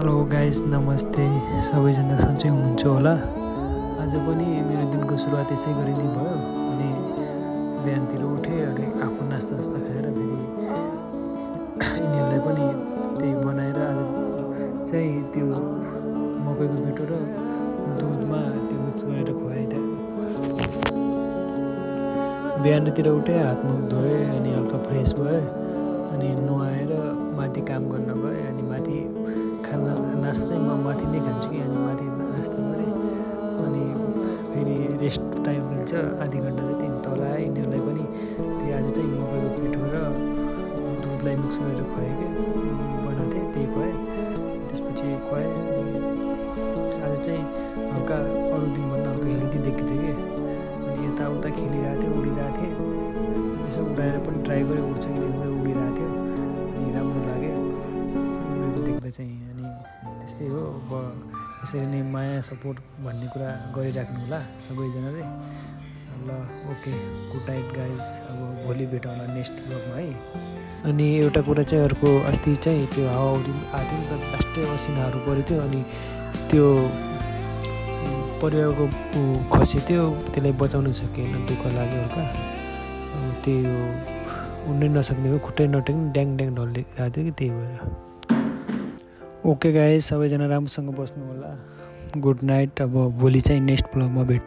Hello guys, नमस्ते। सबैजना सन्चै हुनुहुन्छ होला। आज पनि मेरो दिनको सुरुवात यसै गरी नै भयो। अनि बिहानतिर उठेँ अनि आफ्नो नास्ता खाएर फेरि यिनीहरूलाई पनि त्यही बनाएर आज चाहिँ त्यो मकैको पिठो र दुधमा त्यो मिक्स गरेर खुवाइदिएँ। बिहानतिर उठेँ, हातमुख धोएँ अनि हल्का फ्रेस भएँ अनि नुहाएर माथि काम गर्न गएँ। अनि माथि खाना नास्ता चाहिँ म माथि नै खान्छु कि, अनि माथि नास्ता गरेँ अनि फेरि रेस्ट टाइम मिल्छ आधी घन्टा जति तल आएँ। यिनीहरूलाई पनि त्यही आज चाहिँ मकैको पिठो र दुधलाई मिक्स गरेर खुवाएँ कि बनाएको थिएँ, त्यही खुवाएँ। त्यसपछि खुवाएँ अनि आज चाहिँ हल्का अरू दिनभन्दा हल्का हेल्दी देखिएको थियो कि, अनि यताउता खेलिरहेको थियो, उडिरहेको थिएँ। यसो उडाएर पनि ट्राई गरेँ, उड्छ कि उडिरहेको थियो अनि राम्रो लाग्यो उडेको देख्दा चाहिँ। अनि त्यस्तै हो, अब यसरी नै माया सपोर्ट भन्ने कुरा गरिराख्नु होला सबैजनाले। ल ओके, गुड नाइट गाइज। अब भोलि भेटौँला नेक्स्ट ब्लगमा है। अनि एउटा कुरा चाहिँ अर्को, अस्ति चाहिँ त्यो हावाहुरी आएको थियो नि त, लास्टै असिनाहरू परेको थियो अनि त्यो परिवारको खसी थियो, त्यसलाई बचाउन सकेन, दुःख लाग्यो हल्का। त्यही हो, उड्नै नसक्ने भयो, खुट्टै नटेक्ने ड्याङ ड्याङ ढलिरहेको थियो कि, त्यही भएर। ओके गाइस, सबैजना राम्रोसँग बस्नु होला। Good night. अब भोलि चाहिँ नेक्स्ट ब्लगमा भेट